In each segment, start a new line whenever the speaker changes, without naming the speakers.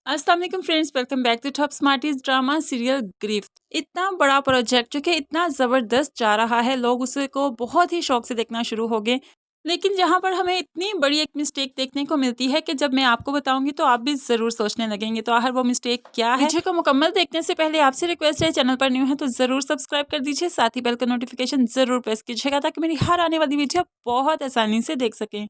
अस्सलाम वालेकुम friends, welcome back to top smarties drama serial Giraft. इतना बड़ा प्रोजेक्ट जो कि इतना ज़बरदस्त जा रहा है, लोग उसे को बहुत ही शौक से देखना शुरू हो गए। लेकिन जहाँ पर हमें इतनी बड़ी एक मिस्टेक देखने को मिलती है कि जब मैं आपको बताऊंगी तो आप भी ज़रूर सोचने लगेंगे। तो आखिर वो मिस्टेक क्या है? वीडियो को मुकम्मल देखने से पहले आपसे रिक्वेस्ट है, चैनल पर न्यू है तो ज़रूर सब्सक्राइब कर दीजिए, साथ ही बेल का नोटिफिकेशन ज़रूर प्रेस कीजिएगा ताकि मेरी हर आने वाली वीडियो बहुत आसानी से देख सकें।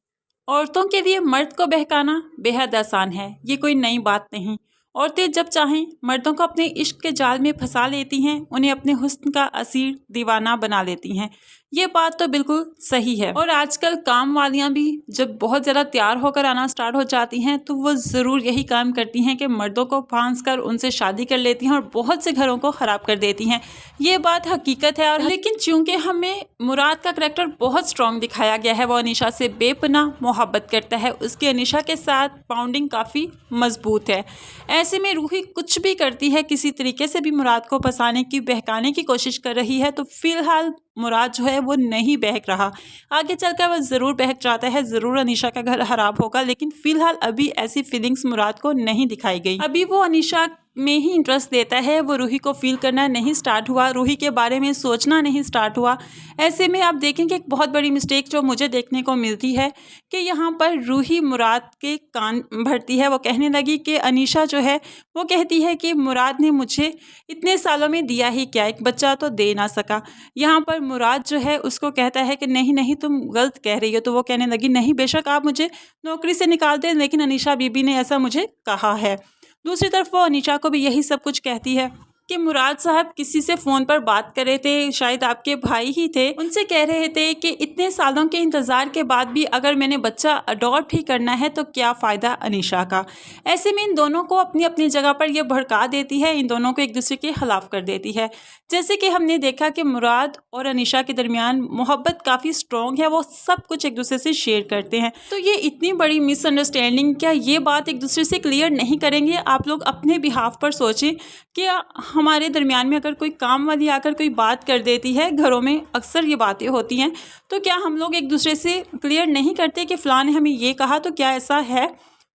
औरतों के लिए मर्द को बहकाना बेहद आसान है, ये कोई नई बात नहीं। औरतें जब चाहें मर्दों को अपने इश्क के जाल में फंसा लेती हैं, उन्हें अपने हुस्न का असीर दीवाना बना लेती हैं। ये बात तो बिल्कुल सही है। और आजकल काम वालियां भी जब बहुत ज़्यादा तैयार होकर आना स्टार्ट हो जाती हैं तो वो ज़रूर यही काम करती हैं कि मर्दों को फांस कर उनसे शादी कर लेती हैं और बहुत से घरों को ख़राब कर देती हैं। ये बात हकीकत है। और लेकिन चूंकि हमें मुराद का करैक्टर बहुत स्ट्रॉन्ग दिखाया गया है, वो अनीशा से बेपनाह मोहब्बत करता है, उसकी अनीशा के साथ बाउंडिंग काफ़ी मजबूत है। ऐसे में रूही कुछ भी करती है, किसी तरीके से भी मुराद को फंसाने की, बहकाने की कोशिश कर रही है। तो फिलहाल मुराद जो है वो नहीं बहक रहा, आगे चलकर वह ज़रूर बहक जाता है, ज़रूर अनीशा का घर खराब होगा। लेकिन फिलहाल अभी ऐसी फीलिंग्स मुराद को नहीं दिखाई गई। अभी वो अनीशा में ही इंटरेस्ट देता है, वो रूही को फील करना नहीं स्टार्ट हुआ, रूही के बारे में सोचना नहीं स्टार्ट हुआ। ऐसे में आप देखेंगे एक बहुत बड़ी मिस्टेक जो मुझे देखने को मिलती है कि यहाँ पर रूही मुराद के कान भरती है। वो कहने लगी कि अनीशा जो है वो कहती है कि मुराद ने मुझे इतने सालों में दिया ही क्या, एक बच्चा तो दे ना सका। यहाँ पर मुराद जो है उसको कहता है कि नहीं नहीं तुम गलत कह रही हो। तो वो कहने लगी नहीं, बेशक आप मुझे नौकरी से निकाल दें, लेकिन अनीशा बीबी ने ऐसा मुझे कहा है। दूसरी तरफ वो अनीशा को भी यही सब कुछ कहती है कि मुराद साहब किसी से फ़ोन पर बात कर रहे थे, शायद आपके भाई ही थे, उनसे कह रहे थे कि इतने सालों के इंतज़ार के बाद भी अगर मैंने बच्चा अडॉप्ट ही करना है तो क्या फ़ायदा अनीशा का। ऐसे में इन दोनों को अपनी अपनी जगह पर यह भड़का देती है, इन दोनों को एक दूसरे के खिलाफ कर देती है। जैसे कि हमने देखा कि मुराद और अनीशा के दरमियान मोहब्बत काफ़ी स्ट्रॉन्ग है, वो सब कुछ एक दूसरे से शेयर करते हैं। तो ये इतनी बड़ी मिसअंडरस्टैंडिंग, क्या ये बात एक दूसरे से क्लियर नहीं करेंगे? आप लोग अपने बिहाफ पर सोचें कि हमारे दरमियान में अगर कोई काम वाली आकर कोई बात कर देती है, घरों में अक्सर ये बातें होती हैं, तो क्या हम लोग एक दूसरे से क्लियर नहीं करते कि फ़लाँ ने हमें ये कहा, तो क्या ऐसा है?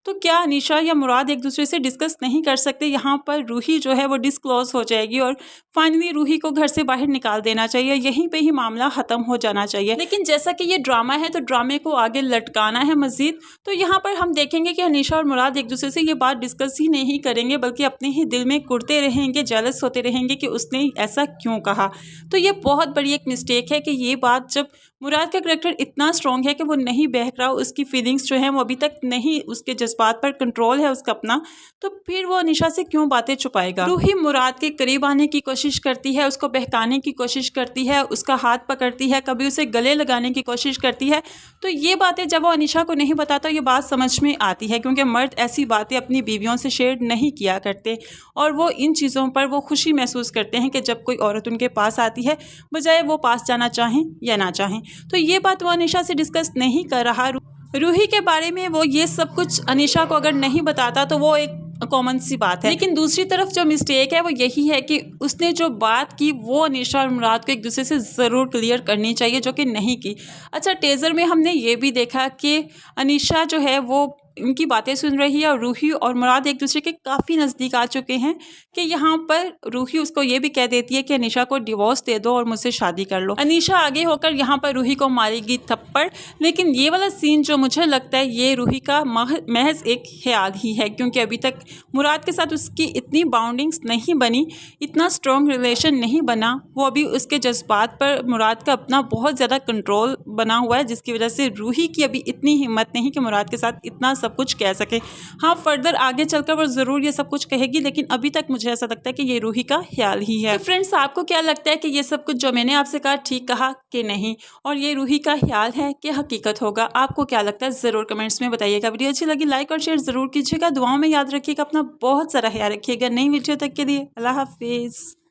तो क्या अनीशा या मुराद एक दूसरे से डिस्कस नहीं कर सकते? यहाँ पर रूही जो है वो डिस्क्लोज हो जाएगी और फाइनली रूही को घर से बाहर निकाल देना चाहिए, यहीं पे ही मामला ख़त्म हो जाना चाहिए। लेकिन जैसा कि ये ड्रामा है तो ड्रामे को आगे लटकाना है मज़ीद। तो यहाँ पर हम देखेंगे कि अनीशा और मुराद एक दूसरे से ये बात डिस्कस ही नहीं करेंगे, बल्कि अपने ही दिल में कुढ़ते रहेंगे, जेलस होते रहेंगे कि उसने ऐसा क्यों कहा। तो ये बहुत बड़ी एक मिस्टेक है कि ये बात, जब मुराद का करैक्टर इतना स्ट्रॉन्ग है कि वो नहीं बहक रहा, उसकी फीलिंग्स जो हैं वो अभी तक नहीं, उसके जज्बात पर कंट्रोल है उसका अपना, तो फिर वो अनीशा से क्यों बातें छुपाएगा। रूही मुराद के करीब आने की कोशिश करती है, उसको बहकाने की कोशिश करती है, उसका हाथ पकड़ती है, कभी उसे गले लगाने की कोशिश करती है। तो ये बातें जब वो अनीशा को नहीं बताता, ये बात समझ में आती है, क्योंकि मर्द ऐसी बातें अपनी बीवियों से शेयर नहीं किया करते और वो इन चीज़ों पर वो खुशी महसूस करते हैं कि जब कोई औरत उनके पास आती है, बजाय वो पास जाना चाहें या ना चाहें। तो ये बात वो अनीशा से डिस्कस नहीं कर रहा। रूही के बारे में वो ये सब कुछ अनीशा को अगर नहीं बताता तो वो एक कॉमन सी बात है। लेकिन दूसरी तरफ जो मिस्टेक है वो यही है कि उसने जो बात की वो अनीशा और मुराद को एक दूसरे से ज़रूर क्लियर करनी चाहिए, जो कि नहीं की। अच्छा, टेज़र में हमने ये भी देखा कि अनीशा जो है वो इनकी बातें सुन रही है और रूही और मुराद एक दूसरे के काफ़ी नज़दीक आ चुके हैं कि यहाँ पर रूही उसको ये भी कह देती है कि अनीशा को डिवोर्स दे दो और मुझसे शादी कर लो। अनीशा आगे होकर यहाँ पर रूही को मारेगी थप्पड़। लेकिन ये वाला सीन जो मुझे लगता है ये रूही का महज एक ख्याल ही है, क्योंकि अभी तक मुराद के साथ उसकी इतनी बाउंडिंग्स नहीं बनी, इतना स्ट्रॉन्ग रिलेशन नहीं बना। वो अभी उसके जज्बात पर मुराद का अपना बहुत ज़्यादा कंट्रोल बना हुआ है, जिसकी वजह से रूही की अभी इतनी हिम्मत नहीं कि मुराद के साथ इतना सब कुछ कह सके। हाँ, फर्दर आगे चलकर वो ज़रूर ये सब कुछ कहेगी, लेकिन अभी तक मुझे ऐसा लगता है कि ये रूही का ख्याल ही है। तो फ्रेंड्स, आपको क्या लगता है कि ये सब कुछ जो मैंने आपसे कहा ठीक कहा कि नहीं, और ये रूही का ख्याल है कि हकीकत होगा? आपको क्या लगता है ज़रूर कमेंट्स में बताइएगा। वीडियो अच्छी लगी लाइक और शेयर ज़रूर कीजिएगा, दुआओं में याद रखिएगा, अपना बहुत सारा ख्याल रखिएगा। नई वीडियो तक के लिए अल्लाह हाफिज़।